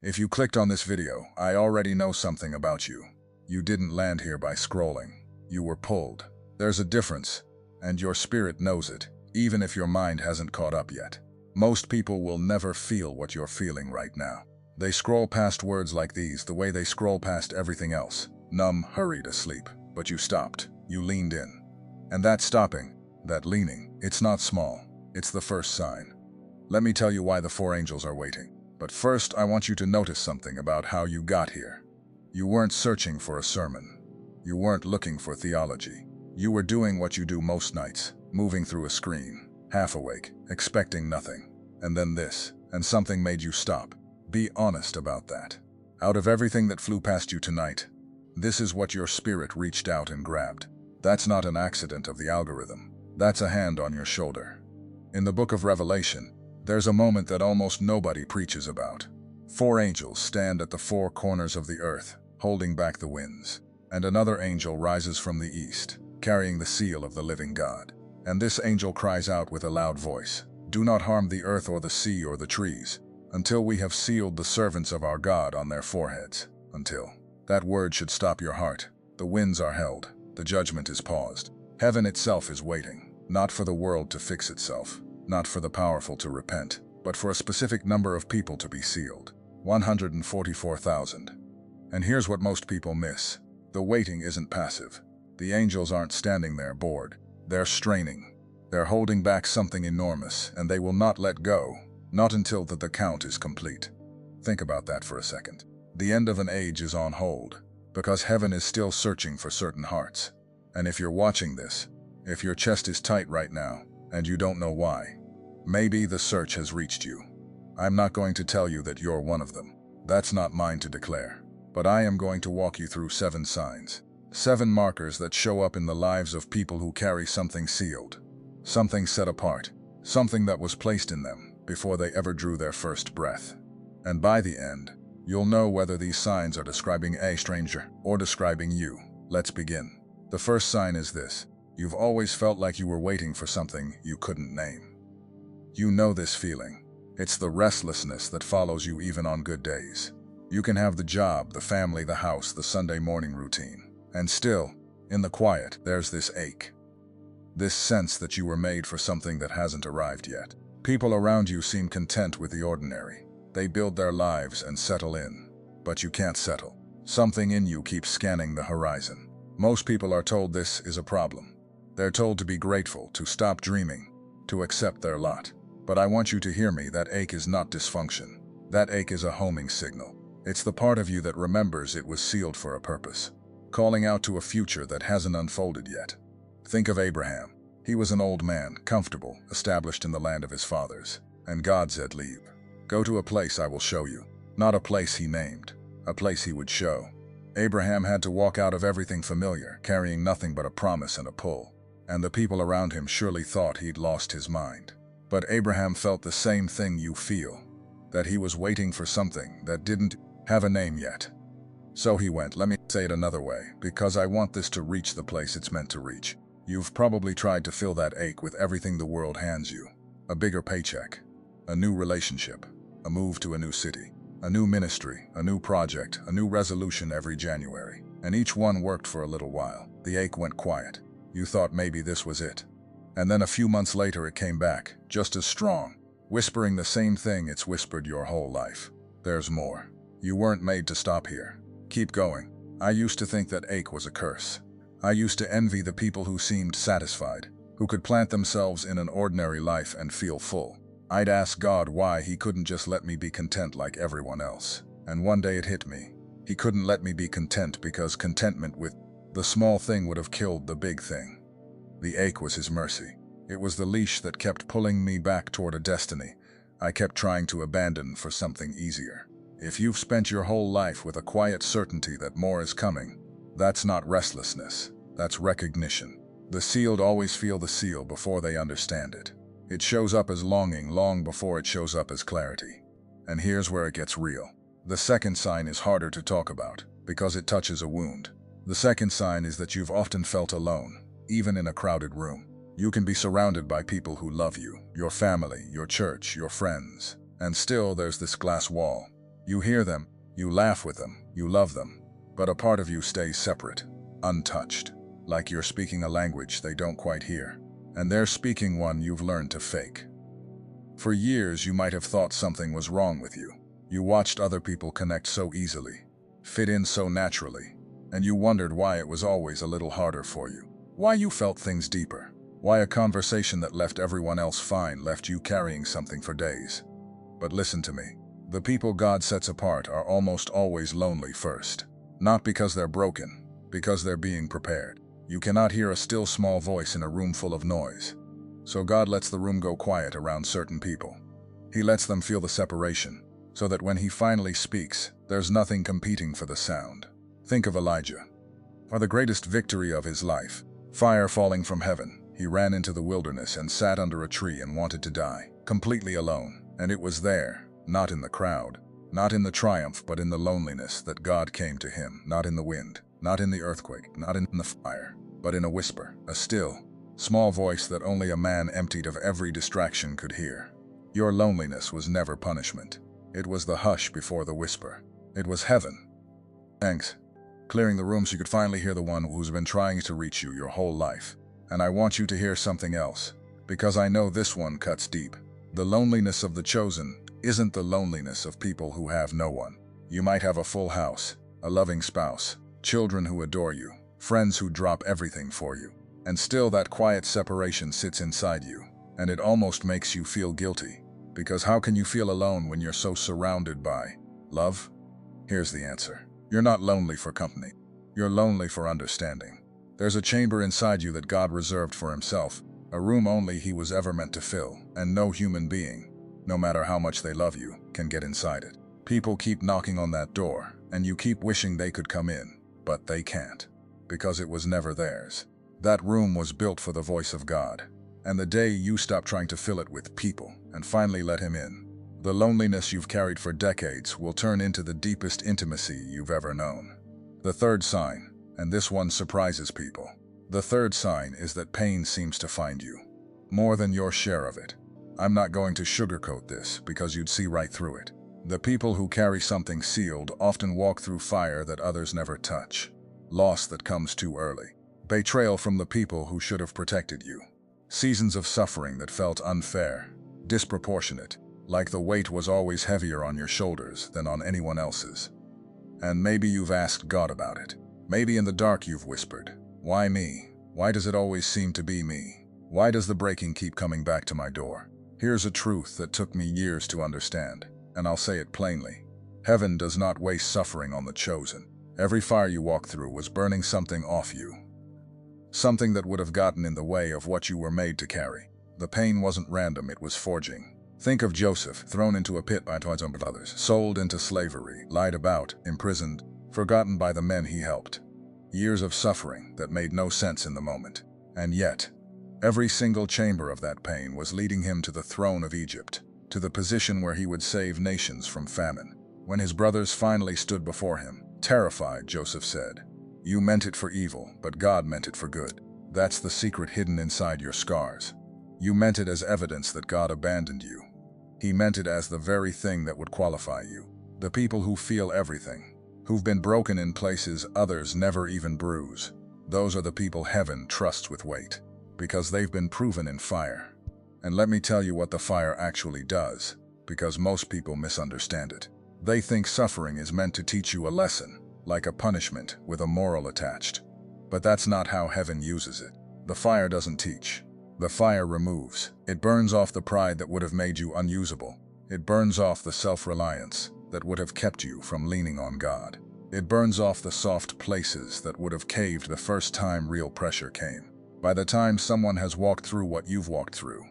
If you clicked on this video, I already know something about you. You didn't land here by scrolling. You were pulled. There's a difference, and your spirit knows it, even if your mind hasn't caught up yet. Most people will never feel what you're feeling right now. They scroll past words like these the way they scroll past everything else. Numb, hurried, asleep. But you stopped. You leaned in. And that stopping, that leaning, it's not small. It's the first sign. Let me tell you why the four angels are waiting. But first, I want you to notice something about how you got here. You weren't searching for a sermon. You weren't looking for theology. You were doing what you do most nights, moving through a screen, half awake, expecting nothing. And then this, and something made you stop. Be honest about that. Out of everything that flew past you tonight, this is what your spirit reached out and grabbed. That's not an accident of the algorithm. That's a hand on your shoulder. In the book of Revelation, there's a moment that almost nobody preaches about. Four angels stand at the four corners of the earth, holding back the winds. And another angel rises from the east, carrying the seal of the living God. And this angel cries out with a loud voice, "Do not harm the earth or the sea or the trees, until we have sealed the servants of our God on their foreheads." Until. That word should stop your heart. The winds are held. The judgment is paused. Heaven itself is waiting, not for the world to fix itself, not for the powerful to repent, but for a specific number of people to be sealed. 144,000. And here's what most people miss. The waiting isn't passive. The angels aren't standing there bored. They're straining. They're holding back something enormous, and they will not let go, not until the count is complete. Think about that for a second. The end of an age is on hold, because heaven is still searching for certain hearts. And if you're watching this, if your chest is tight right now, and you don't know why, maybe the search has reached you. I'm not going to tell you that you're one of them. That's not mine to declare. But I am going to walk you through 7 signs. 7 markers that show up in the lives of people who carry something sealed, something set apart, something that was placed in them before they ever drew their first breath. And by the end, you'll know whether these signs are describing a stranger or describing you. Let's begin. The first sign is this. You've always felt like you were waiting for something you couldn't name. You know this feeling. It's the restlessness that follows you even on good days. You can have the job, the family, the house, the Sunday morning routine. And still, in the quiet, there's this ache. This sense that you were made for something that hasn't arrived yet. People around you seem content with the ordinary. They build their lives and settle in. But you can't settle. Something in you keeps scanning the horizon. Most people are told this is a problem. They're told to be grateful, to stop dreaming, to accept their lot. But I want you to hear me, that ache is not dysfunction. That ache is a homing signal. It's the part of you that remembers it was sealed for a purpose, calling out to a future that hasn't unfolded yet. Think of Abraham. He was an old man, comfortable, established in the land of his fathers. And God said, "Leave. Go to a place I will show you." Not a place he named, a place he would show. Abraham had to walk out of everything familiar, carrying nothing but a promise and a pull. And the people around him surely thought he'd lost his mind. But Abraham felt the same thing you feel, that he was waiting for something that didn't have a name yet. So he went. Let me say it another way, because I want this to reach the place it's meant to reach. You've probably tried to fill that ache with everything the world hands you. A bigger paycheck, a new relationship, a move to a new city, a new ministry, a new project, a new resolution every January. And each one worked for a little while. The ache went quiet. You thought maybe this was it. And then a few months later it came back, just as strong, whispering the same thing it's whispered your whole life. There's more. You weren't made to stop here. Keep going. I used to think that ache was a curse. I used to envy the people who seemed satisfied, who could plant themselves in an ordinary life and feel full. I'd ask God why he couldn't just let me be content like everyone else. And one day it hit me. He couldn't let me be content because contentment with the small thing would have killed the big thing. The ache was his mercy. It was the leash that kept pulling me back toward a destiny I kept trying to abandon for something easier. If you've spent your whole life with a quiet certainty that more is coming, that's not restlessness, that's recognition. The sealed always feel the seal before they understand it. It shows up as longing long before it shows up as clarity. And here's where it gets real. The second sign is harder to talk about, because it touches a wound. The second sign is that you've often felt alone, even in a crowded room. You can be surrounded by people who love you, your family, your church, your friends. And still there's this glass wall. You hear them, you laugh with them, you love them, but a part of you stays separate, untouched, like you're speaking a language they don't quite hear, and they're speaking one you've learned to fake. For years, you might have thought something was wrong with you. You watched other people connect so easily, fit in so naturally, and you wondered why it was always a little harder for you. Why you felt things deeper. Why a conversation that left everyone else fine left you carrying something for days. But listen to me. The people God sets apart are almost always lonely first. Not because they're broken, because they're being prepared. You cannot hear a still small voice in a room full of noise. So God lets the room go quiet around certain people. He lets them feel the separation, so that when he finally speaks, there's nothing competing for the sound. Think of Elijah. For the greatest victory of his life, fire falling from heaven, he ran into the wilderness and sat under a tree and wanted to die, completely alone. And it was there, not in the crowd, not in the triumph, but in the loneliness that God came to him, not in the wind, not in the earthquake, not in the fire, but in a whisper, a still, small voice that only a man emptied of every distraction could hear. Your loneliness was never punishment. It was the hush before the whisper. It was heaven. Thanks. Clearing the room so you could finally hear the one who's been trying to reach you your whole life. And I want you to hear something else, because I know this one cuts deep. The loneliness of the chosen isn't the loneliness of people who have no one. You might have a full house, a loving spouse, children who adore you, friends who drop everything for you, and still that quiet separation sits inside you, and it almost makes you feel guilty. Because how can you feel alone when you're so surrounded by love? Here's the answer. You're not lonely for company. You're lonely for understanding. There's a chamber inside you that God reserved for himself, a room only he was ever meant to fill, and no human being, no matter how much they love you, can get inside it. People keep knocking on that door, and you keep wishing they could come in, but they can't, because it was never theirs. That room was built for the voice of God, and the day you stop trying to fill it with people and finally let him in, the loneliness you've carried for decades will turn into the deepest intimacy you've ever known. The third sign, and this one surprises people, the third sign is that pain seems to find you, more than your share of it. I'm not going to sugarcoat this because you'd see right through it. The people who carry something sealed often walk through fire that others never touch, loss that comes too early, betrayal from the people who should have protected you, seasons of suffering that felt unfair, disproportionate, like the weight was always heavier on your shoulders than on anyone else's. And maybe you've asked God about it. Maybe in the dark you've whispered, "Why me? Why does it always seem to be me? Why does the breaking keep coming back to my door?" Here's a truth that took me years to understand, and I'll say it plainly. Heaven does not waste suffering on the chosen. Every fire you walk through was burning something off you, something that would have gotten in the way of what you were made to carry. The pain wasn't random, it was forging. Think of Joseph, thrown into a pit by his own brothers, sold into slavery, lied about, imprisoned, forgotten by the men he helped. Years of suffering that made no sense in the moment. And yet, every single chamber of that pain was leading him to the throne of Egypt, to the position where he would save nations from famine. When his brothers finally stood before him, terrified, Joseph said, "You meant it for evil, but God meant it for good." That's the secret hidden inside your scars. You meant it as evidence that God abandoned you. He meant it as the very thing that would qualify you. The people who feel everything, who've been broken in places others never even bruise, those are the people heaven trusts with weight, because they've been proven in fire. And let me tell you what the fire actually does, because most people misunderstand it. They think suffering is meant to teach you a lesson, like a punishment with a moral attached. But that's not how heaven uses it. The fire doesn't teach. The fire removes. It burns off the pride that would have made you unusable. It burns off the self-reliance that would have kept you from leaning on God. It burns off the soft places that would have caved the first time real pressure came. By the time someone has walked through what you've walked through,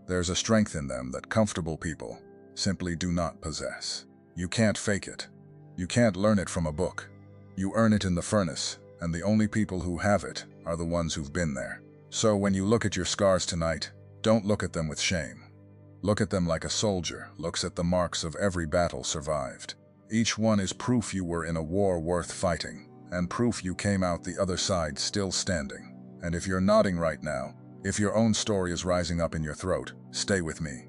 there's a strength in them that comfortable people simply do not possess. You can't fake it. You can't learn it from a book. You earn it in the furnace, and the only people who have it are the ones who've been there. So when you look at your scars tonight, don't look at them with shame. Look at them like a soldier looks at the marks of every battle survived. Each one is proof you were in a war worth fighting, and proof you came out the other side still standing. And if you're nodding right now, if your own story is rising up in your throat, stay with me.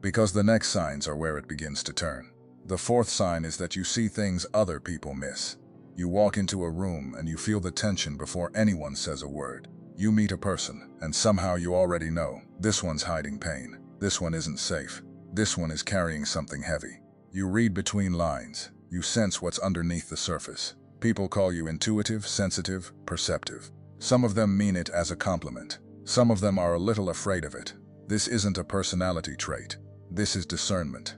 Because the next signs are where it begins to turn. The fourth sign is that you see things other people miss. You walk into a room and you feel the tension before anyone says a word. You meet a person, and somehow you already know, this one's hiding pain, this one isn't safe, this one is carrying something heavy. You read between lines, you sense what's underneath the surface. People call you intuitive, sensitive, perceptive. Some of them mean it as a compliment. Some of them are a little afraid of it. This isn't a personality trait. This is discernment.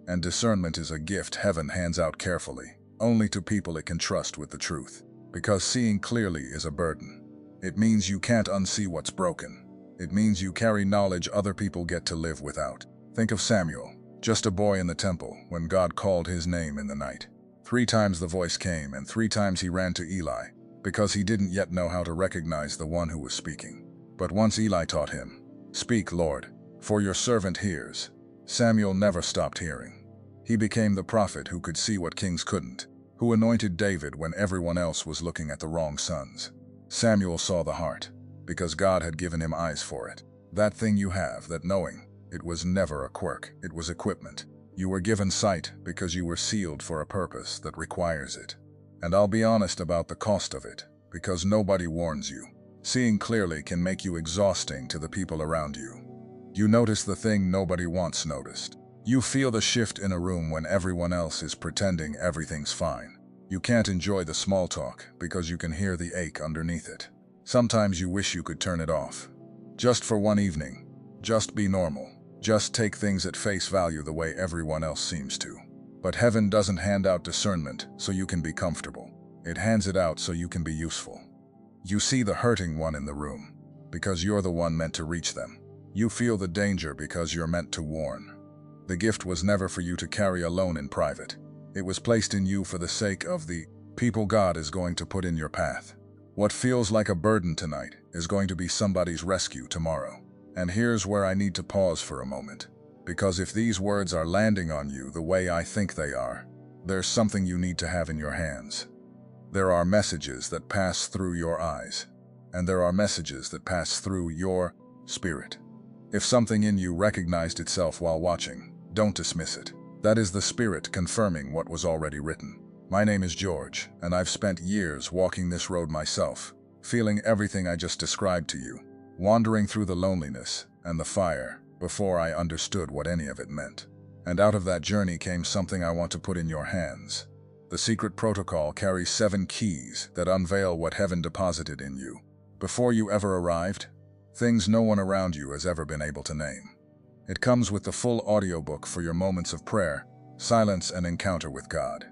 And discernment is a gift heaven hands out carefully, only to people it can trust with the truth. Because seeing clearly is a burden. It means you can't unsee what's broken. It means you carry knowledge other people get to live without. Think of Samuel, just a boy in the temple when God called his name in the night. 3 times the voice came, and 3 times he ran to Eli, because he didn't yet know how to recognize the one who was speaking. But once Eli taught him, "Speak, Lord, for your servant hears," Samuel never stopped hearing. He became the prophet who could see what kings couldn't, who anointed David when everyone else was looking at the wrong sons. Samuel saw the heart, because God had given him eyes for it. That thing you have, that knowing, it was never a quirk, it was equipment. You were given sight because you were sealed for a purpose that requires it. And I'll be honest about the cost of it, because nobody warns you. Seeing clearly can make you exhausting to the people around you. You notice the thing nobody once noticed. You feel the shift in a room when everyone else is pretending everything's fine. You can't enjoy the small talk because you can hear the ache underneath it. Sometimes you wish you could turn it off. Just for one evening. Just be normal. Just take things at face value the way everyone else seems to. But heaven doesn't hand out discernment so you can be comfortable. It hands it out so you can be useful. You see the hurting one in the room because you're the one meant to reach them. You feel the danger because you're meant to warn. The gift was never for you to carry alone in private. It was placed in you for the sake of the people God is going to put in your path. What feels like a burden tonight is going to be somebody's rescue tomorrow. And here's where I need to pause for a moment. Because if these words are landing on you the way I think they are, there's something you need to have in your hands. There are messages that pass through your eyes, and there are messages that pass through your spirit. If something in you recognized itself while watching, don't dismiss it. That is the spirit confirming what was already written. My name is George, and I've spent years walking this road myself, feeling everything I just described to you, wandering through the loneliness and the fire before I understood what any of it meant. And out of that journey came something I want to put in your hands. The secret protocol carries 7 keys that unveil what heaven deposited in you. Before you ever arrived, things no one around you has ever been able to name. It comes with the full audiobook for your moments of prayer, silence, and encounter with God.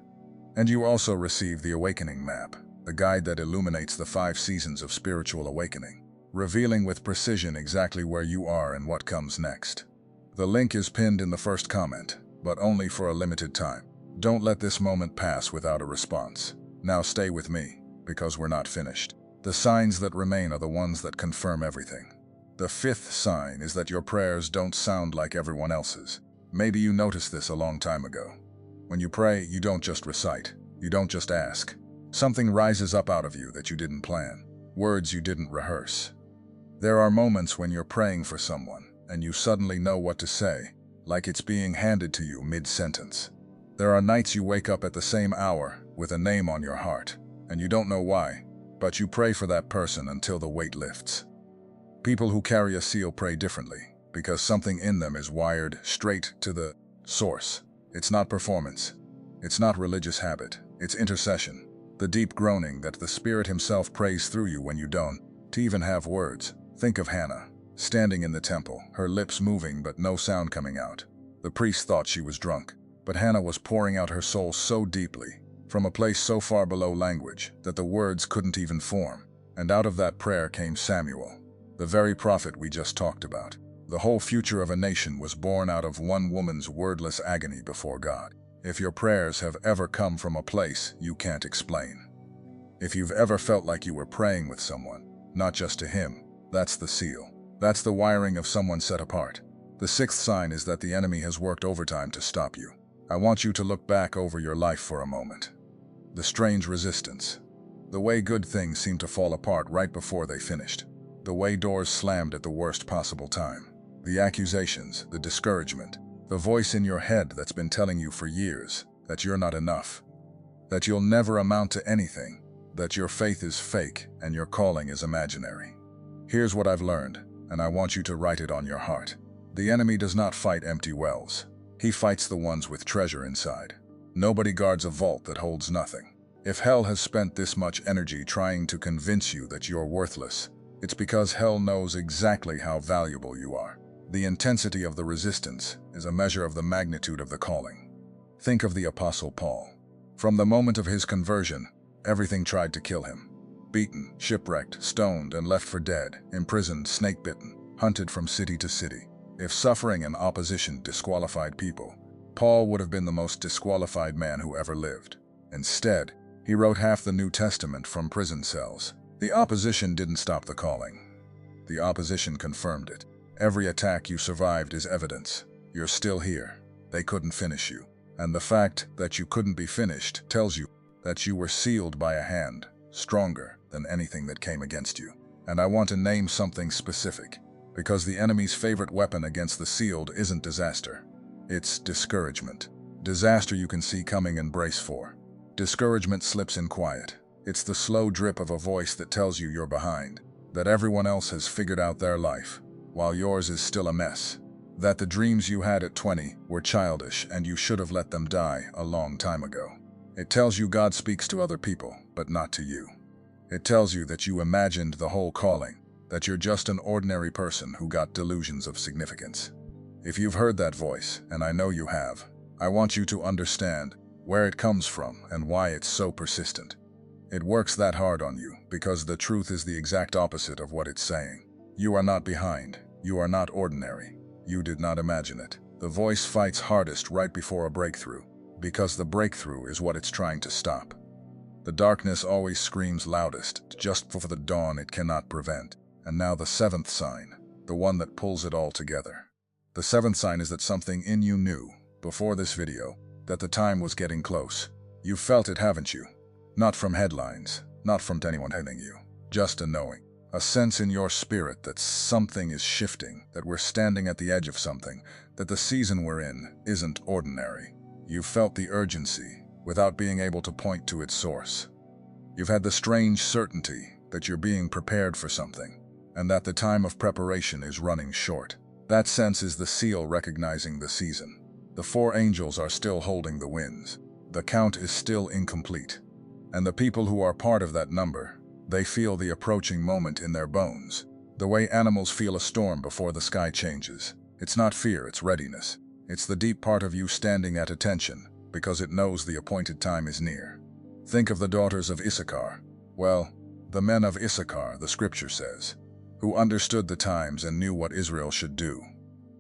And you also receive the Awakening Map, the guide that illuminates the 5 seasons of spiritual awakening, revealing with precision exactly where you are and what comes next. The link is pinned in the first comment, but only for a limited time. Don't let this moment pass without a response. Now stay with me, because we're not finished. The signs that remain are the ones that confirm everything. The 5th sign is that your prayers don't sound like everyone else's. Maybe you noticed this a long time ago. When you pray, you don't just recite. You don't just ask. Something rises up out of you that you didn't plan. Words you didn't rehearse. There are moments when you're praying for someone, and you suddenly know what to say, like it's being handed to you mid-sentence. There are nights you wake up at the same hour with a name on your heart, and you don't know why, but you pray for that person until the weight lifts. People who carry a seal pray differently, because something in them is wired straight to the source. It's not performance. It's not religious habit. It's intercession. The deep groaning that the Spirit Himself prays through you when you don't even have words. Think of Hannah, standing in the temple, her lips moving but no sound coming out. The priest thought she was drunk, but Hannah was pouring out her soul so deeply, from a place so far below language, that the words couldn't even form. And out of that prayer came Samuel, the very prophet we just talked about. The whole future of a nation was born out of one woman's wordless agony before God. If your prayers have ever come from a place you can't explain, if you've ever felt like you were praying with someone, not just to Him, that's the seal. That's the wiring of someone set apart. The 6th sign is that the enemy has worked overtime to stop you. I want you to look back over your life for a moment. The strange resistance. The way good things seem to fall apart right before they finished. The way doors slammed at the worst possible time. The accusations, the discouragement, the voice in your head that's been telling you for years, that you're not enough, that you'll never amount to anything, that your faith is fake and your calling is imaginary. Here's what I've learned, and I want you to write it on your heart. The enemy does not fight empty wells. He fights the ones with treasure inside. Nobody guards a vault that holds nothing. If hell has spent this much energy trying to convince you that you're worthless, it's because hell knows exactly how valuable you are. The intensity of the resistance is a measure of the magnitude of the calling. Think of the Apostle Paul. From the moment of his conversion, everything tried to kill him. Beaten, shipwrecked, stoned, and left for dead, imprisoned, snake-bitten, hunted from city to city. If suffering and opposition disqualified people, Paul would have been the most disqualified man who ever lived. Instead, he wrote half the New Testament from prison cells. The opposition didn't stop the calling. The opposition confirmed it. Every attack you survived is evidence. You're still here. They couldn't finish you. And the fact that you couldn't be finished tells you that you were sealed by a hand, stronger than anything that came against you. And I want to name something specific, because the enemy's favorite weapon against the sealed isn't disaster. It's discouragement. Disaster you can see coming and brace for. Discouragement slips in quiet. It's the slow drip of a voice that tells you you're behind, that everyone else has figured out their life, while yours is still a mess, that the dreams you had at 20 were childish and you should have let them die a long time ago. It tells you God speaks to other people, but not to you. It tells you that you imagined the whole calling, that you're just an ordinary person who got delusions of significance. If you've heard that voice, and I know you have, I want you to understand where it comes from and why it's so persistent. It works that hard on you because the truth is the exact opposite of what it's saying. You are not behind. You are not ordinary. You did not imagine it. The voice fights hardest right before a breakthrough, because the breakthrough is what it's trying to stop. The darkness always screams loudest, just before the dawn it cannot prevent. And now the seventh sign, the one that pulls it all together. The seventh sign is that something in you knew, before this video, that the time was getting close. You felt it, haven't you? Not from headlines, not from anyone telling you, just a knowing. A sense in your spirit that something is shifting, that we're standing at the edge of something, that the season we're in isn't ordinary. You felt the urgency without being able to point to its source. You've had the strange certainty that you're being prepared for something, and that the time of preparation is running short. That sense is the seal recognizing the season. The 4 angels are still holding the winds. The count is still incomplete. And the people who are part of that number, they feel the approaching moment in their bones. The way animals feel a storm before the sky changes. It's not fear, it's readiness. It's the deep part of you standing at attention, because it knows the appointed time is near. Think of the daughters of Issachar. Well, the men of Issachar, the scripture says, who understood the times and knew what Israel should do.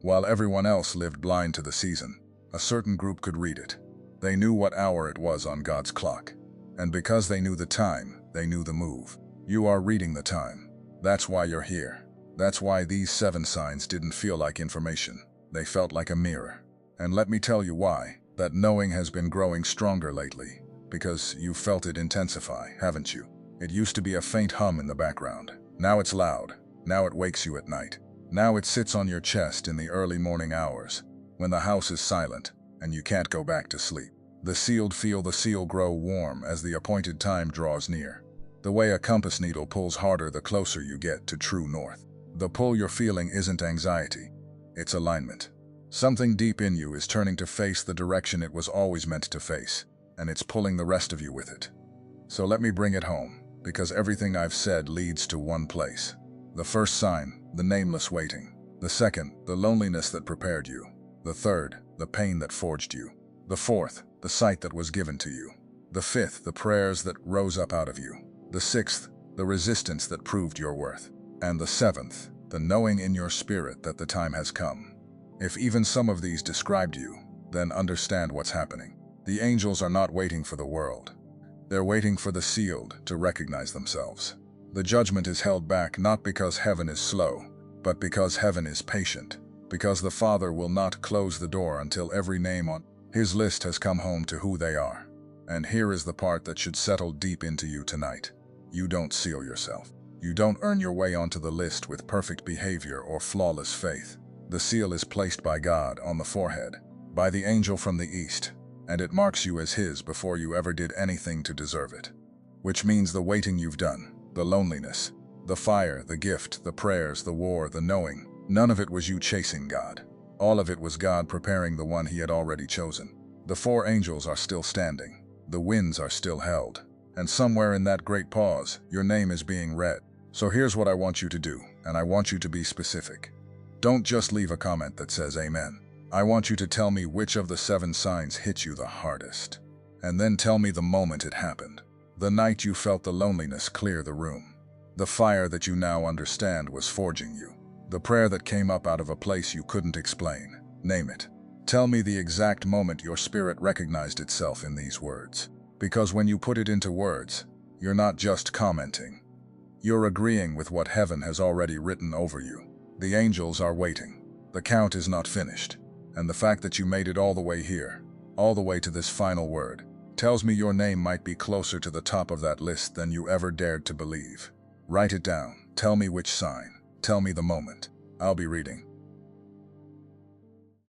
While everyone else lived blind to the season, a certain group could read it. They knew what hour it was on God's clock. And because they knew the time, they knew the move. You are reading the time. That's why you're here. That's why these 7 signs didn't feel like information. They felt like a mirror. And let me tell you why. That knowing has been growing stronger lately. Because you felt it intensify, haven't you? It used to be a faint hum in the background. Now it's loud. Now it wakes you at night. Now it sits on your chest in the early morning hours, when the house is silent and you can't go back to sleep. The sealed feel the seal grow warm as the appointed time draws near. The way a compass needle pulls harder the closer you get to true north. The pull you're feeling isn't anxiety, it's alignment. Something deep in you is turning to face the direction it was always meant to face, and it's pulling the rest of you with it. So let me bring it home, because everything I've said leads to one place. The first sign, the nameless waiting. The second, the loneliness that prepared you. The third, the pain that forged you. The fourth, the sight that was given to you. The fifth, the prayers that rose up out of you. The sixth, the resistance that proved your worth. And the seventh, the knowing in your spirit that the time has come. If even some of these described you, then understand what's happening. The angels are not waiting for the world. They're waiting for the sealed to recognize themselves. The judgment is held back not because heaven is slow, but because heaven is patient. Because the Father will not close the door until every name on His list has come home to who they are. And here is the part that should settle deep into you tonight. You don't seal yourself. You don't earn your way onto the list with perfect behavior or flawless faith. The seal is placed by God on the forehead, by the angel from the east, and it marks you as his before you ever did anything to deserve it. Which means the waiting you've done, the loneliness, the fire, the gift, the prayers, the war, the knowing, none of it was you chasing God. All of it was God preparing the one he had already chosen. The 4 angels are still standing. The winds are still held. And somewhere in that great pause, your name is being read. So here's what I want you to do, and I want you to be specific. Don't just leave a comment that says amen. I want you to tell me which of the 7 signs hit you the hardest. And then tell me the moment it happened. The night you felt the loneliness clear the room. The fire that you now understand was forging you. The prayer that came up out of a place you couldn't explain. Name it. Tell me the exact moment your spirit recognized itself in these words. Because when you put it into words, you're not just commenting. You're agreeing with what heaven has already written over you. The angels are waiting. The count is not finished. And the fact that you made it all the way here, all the way to this final word, tells me your name might be closer to the top of that list than you ever dared to believe. Write it down. Tell me which sign. Tell me the moment. I'll be reading.